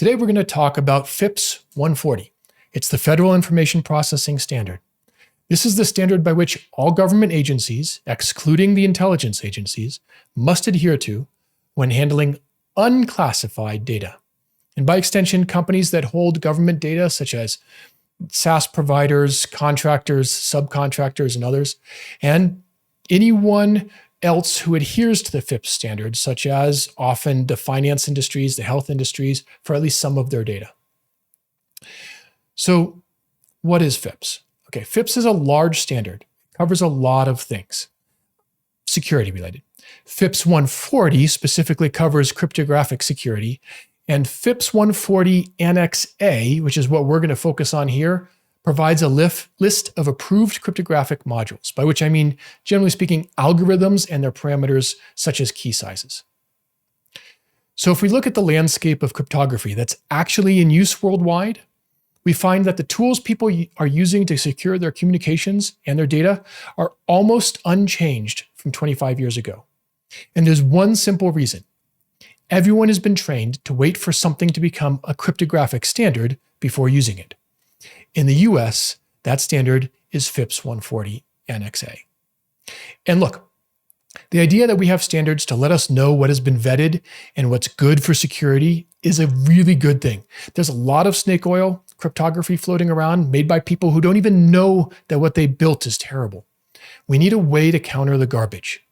Today we're going to talk about FIPS 140. It's the Federal Information Processing Standard. This is the standard by which all government agencies, excluding the intelligence agencies, must adhere to when handling unclassified data. And by extension, companies that hold government data, such as SaaS providers, contractors, subcontractors, and others, and anyone else who adheres to the FIPS standard, such as often the finance industries, the health industries, for at least some of their data. So what is FIPS? Okay, FIPS is a large standard. It covers a lot of things, security related. FIPS 140 specifically covers cryptographic security, and FIPS 140 Annex A, which is what we're going to focus on here, provides a list of approved cryptographic modules, by which I mean, generally speaking, algorithms and their parameters, such as key sizes. So if we look at the landscape of cryptography that's actually in use worldwide, we find that the tools people are using to secure their communications and their data are almost unchanged from 25 years ago. And there's one simple reason. Everyone has been trained to wait for something to become a cryptographic standard before using it. In the US, that standard is FIPS 140 Annex A. And look, the idea that we have standards to let us know what has been vetted and what's good for security is a really good thing. There's a lot of snake oil cryptography floating around made by people who don't even know that what they built is terrible. We need a way to counter the garbage.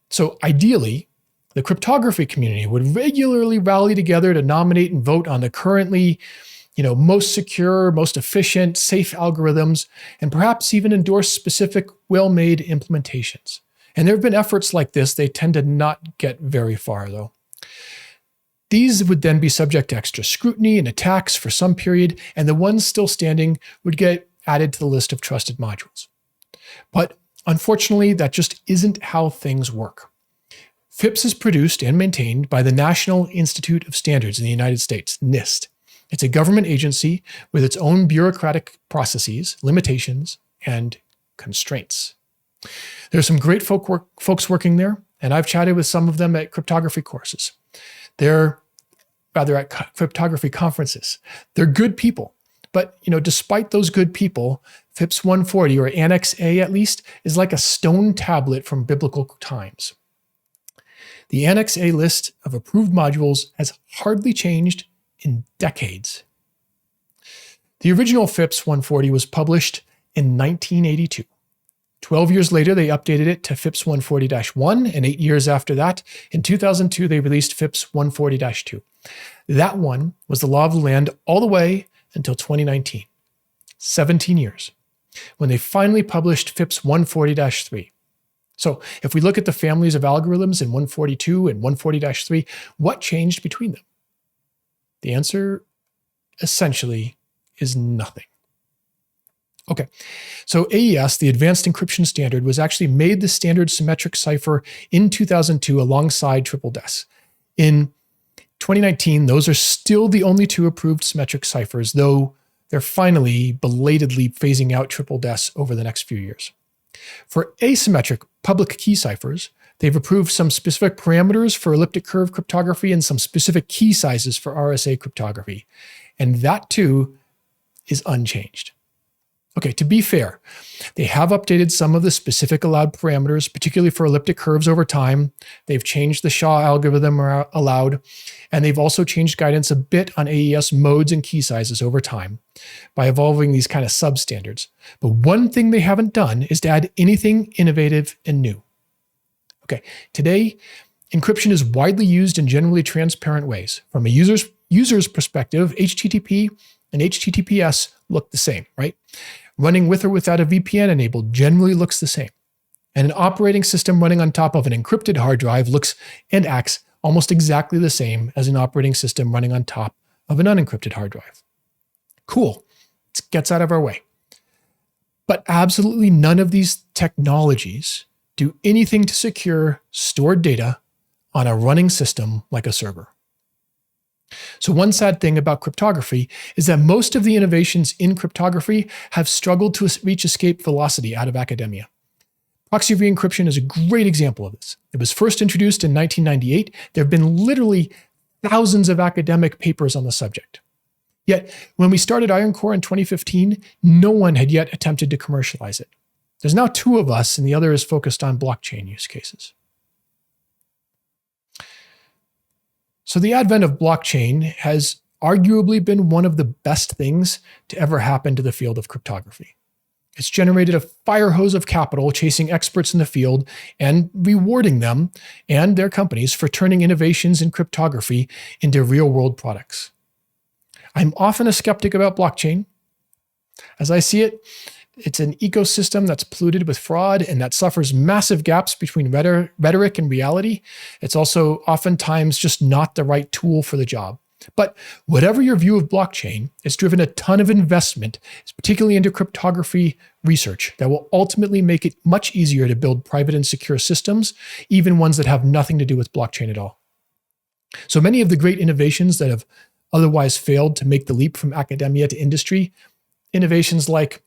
So ideally, the cryptography community would regularly rally together to nominate and vote on the currently most secure, most efficient, safe algorithms, and perhaps even endorse specific, well-made implementations. And there have been efforts like this. They tend to not get very far, though. These would then be subject to extra scrutiny and attacks for some period, and the ones still standing would get added to the list of trusted modules. But unfortunately, that just isn't how things work. FIPS is produced and maintained by the National Institute of Standards in the United States, NIST. It's a government agency with its own bureaucratic processes, limitations, and constraints. There are some great folks working there, and I've chatted with some of them at cryptography courses. They're at cryptography conferences. They're good people. But despite those good people, FIPS 140, or Annex A at least, is like a stone tablet from biblical times. The Annex A list of approved modules has hardly changed in decades. The original FIPS 140 was published in 1982. 12 years later, they updated it to FIPS 140-1, and 8 years after that, in 2002, they released FIPS 140-2. That one was the law of the land all the way until 2019, 17 years, when they finally published FIPS 140-3. So if we look at the families of algorithms in 142 and 140-3, what changed between them? The answer, essentially, is nothing. Okay, so AES, the Advanced Encryption Standard, was actually made the standard symmetric cipher in 2002 alongside triple DES. In 2019, those are still the only two approved symmetric ciphers, though they're finally belatedly phasing out triple DES over the next few years. For asymmetric public key ciphers, they've approved some specific parameters for elliptic curve cryptography and some specific key sizes for RSA cryptography. And that too is unchanged. Okay, to be fair, they have updated some of the specific allowed parameters, particularly for elliptic curves over time. They've changed the SHA algorithm allowed, and they've also changed guidance a bit on AES modes and key sizes over time by evolving these kind of substandards. But one thing they haven't done is to add anything innovative and new. Okay, today, encryption is widely used in generally transparent ways. From a user's perspective, HTTP and HTTPS look the same, right? Running with or without a VPN enabled generally looks the same. And an operating system running on top of an encrypted hard drive looks and acts almost exactly the same as an operating system running on top of an unencrypted hard drive. Cool, it gets out of our way. But absolutely none of these technologies do anything to secure stored data on a running system like a server. So one sad thing about cryptography is that most of the innovations in cryptography have struggled to reach escape velocity out of academia. Proxy re-encryption is a great example of this. It was first introduced in 1998. There have been literally thousands of academic papers on the subject. Yet, when we started Iron Core in 2015, no one had yet attempted to commercialize it. There's now 2 of us, and the other is focused on blockchain use cases. So the advent of blockchain has arguably been one of the best things to ever happen to the field of cryptography. It's generated a fire hose of capital chasing experts in the field and rewarding them and their companies for turning innovations in cryptography into real-world products. I'm often a skeptic about blockchain. As I see it, it's an ecosystem that's polluted with fraud and that suffers massive gaps between rhetoric and reality. It's also oftentimes just not the right tool for the job. But whatever your view of blockchain, it's driven a ton of investment, particularly into cryptography research, that will ultimately make it much easier to build private and secure systems, even ones that have nothing to do with blockchain at all. So many of the great innovations that have otherwise failed to make the leap from academia to industry, innovations like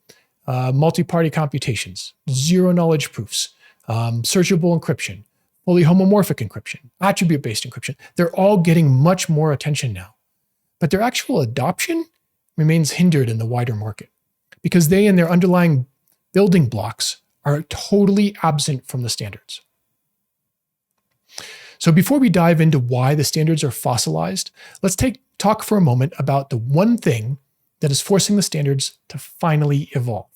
multi-party computations, zero-knowledge proofs, searchable encryption, fully homomorphic encryption, attribute-based encryption, they're all getting much more attention now. But their actual adoption remains hindered in the wider market because they and their underlying building blocks are totally absent from the standards. So before we dive into why the standards are fossilized, let's talk for a moment about the one thing that is forcing the standards to finally evolve: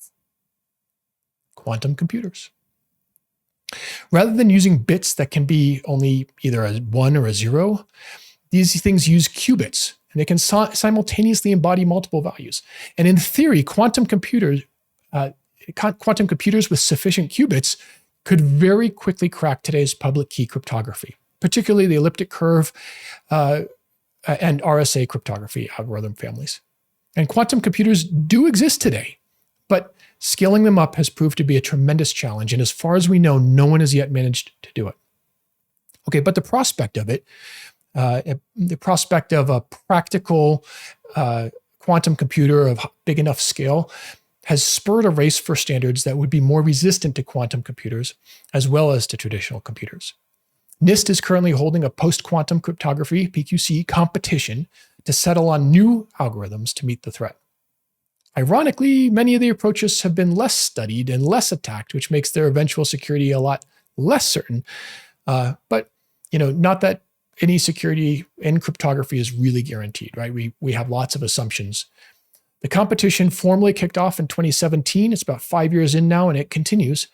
quantum computers. Rather than using bits that can be only either a 1 or a 0, these things use qubits, and they can simultaneously embody multiple values. And in theory, quantum computers with sufficient qubits could very quickly crack today's public key cryptography, particularly the elliptic curve and RSA cryptography algorithm families. And quantum computers do exist today, but scaling them up has proved to be a tremendous challenge, and as far as we know, no one has yet managed to do it. Okay, but the prospect of it, the prospect of a practical quantum computer of big enough scale has spurred a race for standards that would be more resistant to quantum computers as well as to traditional computers. NIST is currently holding a post-quantum cryptography, PQC, competition to settle on new algorithms to meet the threat. Ironically, many of the approaches have been less studied and less attacked, which makes their eventual security a lot less certain. But not that any security in cryptography is really guaranteed, right? We have lots of assumptions. The competition formally kicked off in 2017. It's about 5 years in now, and it continues.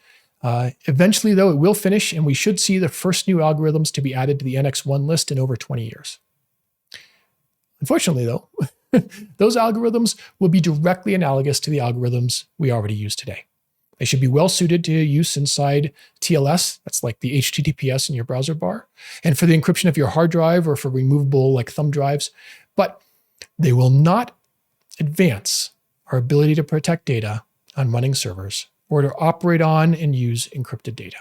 Eventually, though, it will finish, and we should see the first new algorithms to be added to the NX1 list in over 20 years. Unfortunately, though, those algorithms will be directly analogous to the algorithms we already use today. They should be well suited to use inside TLS, that's like the HTTPS in your browser bar, and for the encryption of your hard drive or for removable like thumb drives, but they will not advance our ability to protect data on running servers or to operate on and use encrypted data.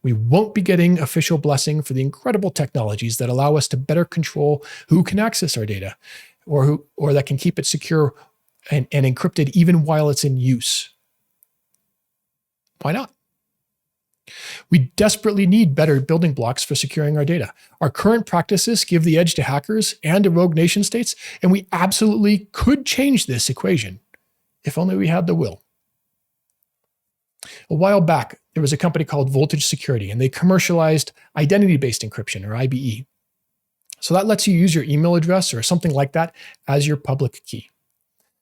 We won't be getting official blessing for the incredible technologies that allow us to better control who can access our data, or that can keep it secure and encrypted even while it's in use. Why not? We desperately need better building blocks for securing our data. Our current practices give the edge to hackers and to rogue nation states, and we absolutely could change this equation if only we had the will. A while back, there was a company called Voltage Security, and they commercialized identity-based encryption, or IBE. So that lets you use your email address or something like that as your public key.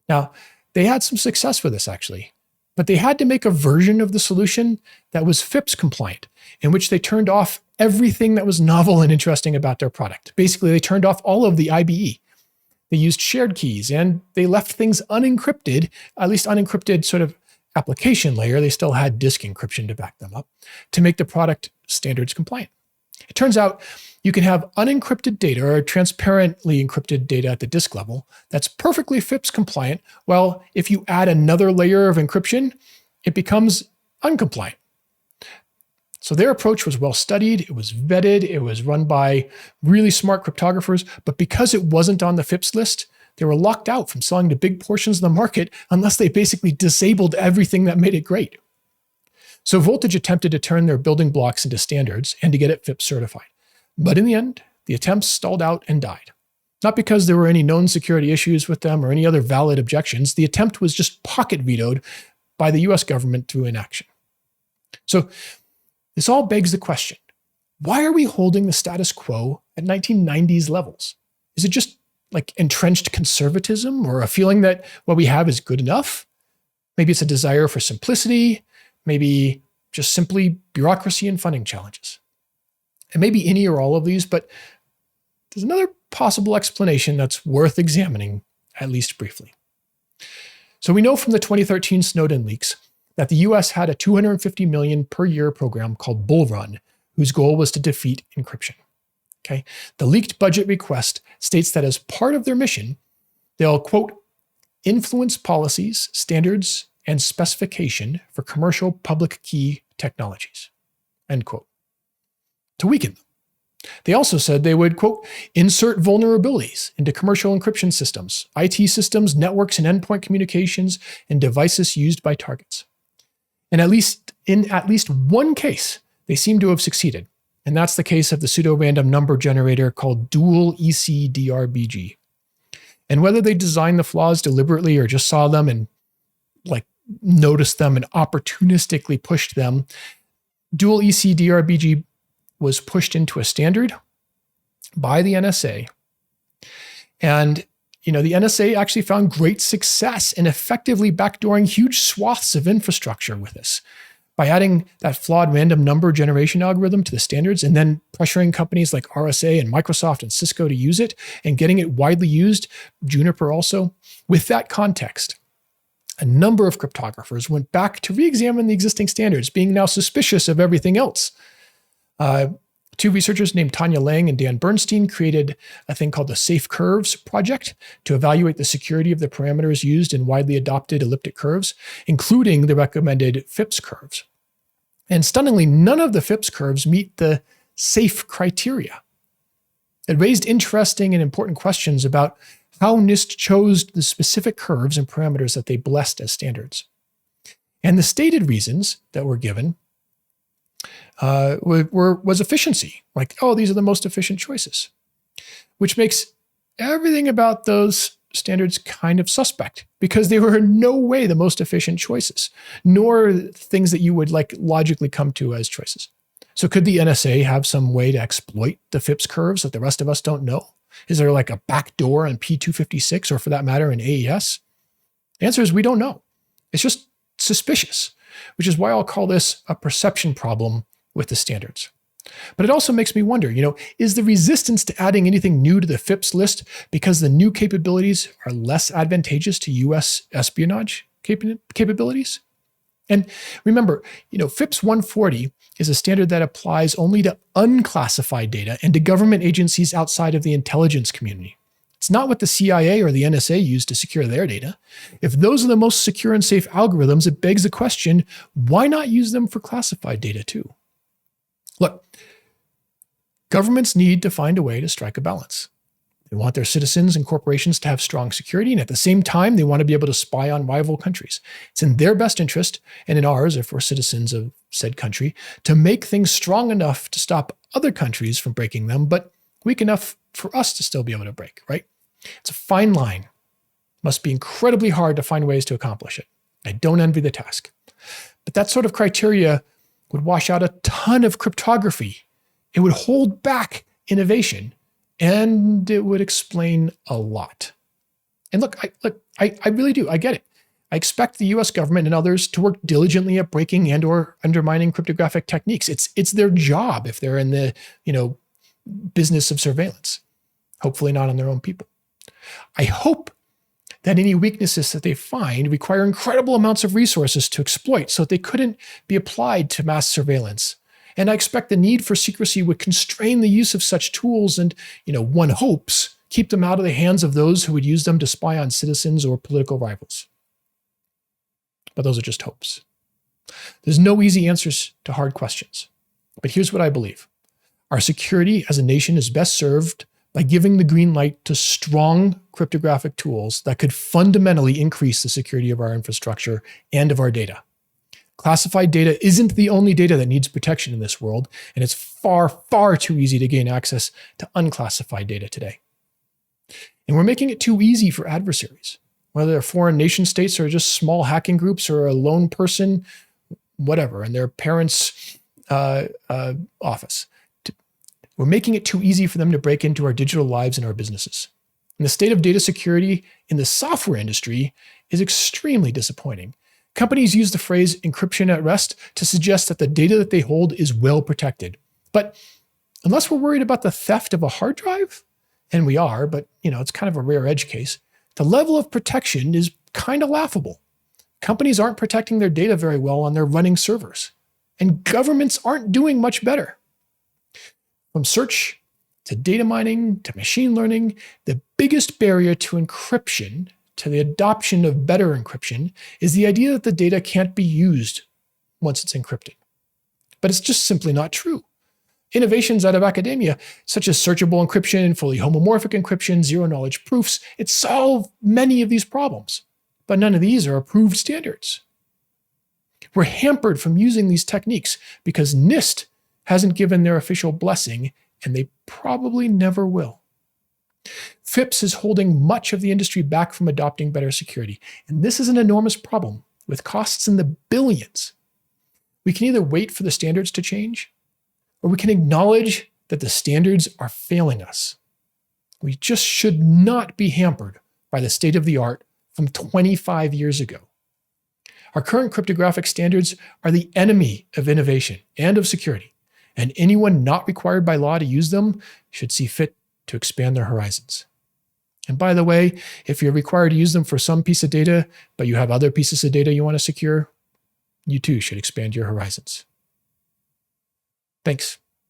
Now, they had some success with this, actually, but they had to make a version of the solution that was Fips compliant, in which they turned off everything that was novel and interesting about their product. Basically, they turned off all of the IBE. They used shared keys, and they left things unencrypted, at least unencrypted sort of application layer. They still had disk encryption to back them up to make the product standards compliant. It turns out you can have unencrypted data or transparently encrypted data at the disk level that's perfectly Fips compliant, while if you add another layer of encryption, it becomes uncompliant. So their approach was well studied, it was vetted, it was run by really smart cryptographers, but because it wasn't on the Fips list, they were locked out from selling to big portions of the market unless they basically disabled everything that made it great. So Voltage attempted to turn their building blocks into standards and to get it Fips certified. But in the end, the attempts stalled out and died. Not because there were any known security issues with them or any other valid objections. The attempt was just pocket vetoed by the US government through inaction. So this all begs the question, why are we holding the status quo at 1990s levels? Is it just like entrenched conservatism or a feeling that what we have is good enough? Maybe it's a desire for simplicity, maybe just simply bureaucracy and funding challenges. And maybe any or all of these, but there's another possible explanation that's worth examining, at least briefly. So we know from the 2013 Snowden leaks that the US had a $250 million per year program called Bull Run, whose goal was to defeat encryption. Okay? The leaked budget request states that as part of their mission, they'll, quote, influence policies, standards, and specification for commercial public key technologies, end quote, to weaken them. They also said they would, quote, insert vulnerabilities into commercial encryption systems, IT systems, networks, and endpoint communications, and devices used by targets. And in at least one case, they seem to have succeeded. And that's the case of the pseudo-random number generator called dual ECDRBG. And whether they designed the flaws deliberately or just saw them and noticed them and opportunistically pushed them, dual ECDRBG was pushed into a standard by the NSA. And the NSA actually found great success in effectively backdooring huge swaths of infrastructure with this by adding that flawed random number generation algorithm to the standards and then pressuring companies like RSA and Microsoft and Cisco to use it and getting it widely used, Juniper also. With that context, a number of cryptographers went back to re-examine the existing standards, being now suspicious of everything else. Two researchers named Tanya Lang and Dan Bernstein created a thing called the Safe Curves Project to evaluate the security of the parameters used in widely adopted elliptic curves, including the recommended Fips curves. And stunningly, none of the Fips curves meet the safe criteria. It raised interesting and important questions about how NIST chose the specific curves and parameters that they blessed as standards. And the stated reasons that were given was efficiency. These are the most efficient choices, which makes everything about those standards kind of suspect because they were in no way the most efficient choices, nor things that you would logically come to as choices. So could the NSA have some way to exploit the Fips curves that the rest of us don't know? Is there a back door in P256 or for that matter in AES? The answer is we don't know. It's just suspicious, which is why I'll call this a perception problem with the standards. But it also makes me wonder, is the resistance to adding anything new to the Fips list because the new capabilities are less advantageous to US espionage capabilities? And remember, Fips 140 is a standard that applies only to unclassified data and to government agencies outside of the intelligence community. It's not what the CIA or the NSA use to secure their data. If those are the most secure and safe algorithms, it begs the question, why not use them for classified data too? Look, governments need to find a way to strike a balance. They want their citizens and corporations to have strong security, and at the same time, they want to be able to spy on rival countries. It's in their best interest, and in ours, if we're citizens of said country, to make things strong enough to stop other countries from breaking them, but weak enough for us to still be able to break, right? It's a fine line. It must be incredibly hard to find ways to accomplish it. I don't envy the task. But that sort of criteria would wash out a ton of cryptography. It would hold back innovation, and it would explain a lot. And look, I really do. I get it. I expect the US government and others to work diligently at breaking and or undermining cryptographic techniques. It's their job if they're in the, business of surveillance. Hopefully not on their own people. I hope that any weaknesses that they find require incredible amounts of resources to exploit so that they couldn't be applied to mass surveillance. And I expect the need for secrecy would constrain the use of such tools and, one hopes, keep them out of the hands of those who would use them to spy on citizens or political rivals. But those are just hopes. There's no easy answers to hard questions. But here's what I believe. Our security as a nation is best served by giving the green light to strong cryptographic tools that could fundamentally increase the security of our infrastructure and of our data. Classified data isn't the only data that needs protection in this world, and it's far, far too easy to gain access to unclassified data today. And we're making it too easy for adversaries, whether they're foreign nation states or just small hacking groups or a lone person, whatever, in their parents' office. We're making it too easy for them to break into our digital lives and our businesses. And the state of data security in the software industry is extremely disappointing. Companies use the phrase encryption at rest to suggest that the data that they hold is well protected. But unless we're worried about the theft of a hard drive, and we are, but it's kind of a rare edge case, the level of protection is kind of laughable. Companies aren't protecting their data very well on their running servers, and governments aren't doing much better. From search to data mining to machine learning, the biggest barrier to encryption, to the adoption of better encryption, is the idea that the data can't be used once it's encrypted. But it's just simply not true. Innovations out of academia, such as searchable encryption, fully homomorphic encryption, zero-knowledge proofs, it solve many of these problems. But none of these are approved standards. We're hampered from using these techniques because NIST hasn't given their official blessing, and they probably never will. Fips is holding much of the industry back from adopting better security, and this is an enormous problem with costs in the billions. We can either wait for the standards to change, or we can acknowledge that the standards are failing us. We just should not be hampered by the state of the art from 25 years ago. Our current cryptographic standards are the enemy of innovation and of security, and anyone not required by law to use them should see fit to expand their horizons. And by the way, if you're required to use them for some piece of data, but you have other pieces of data you want to secure, you too should expand your horizons. Thanks.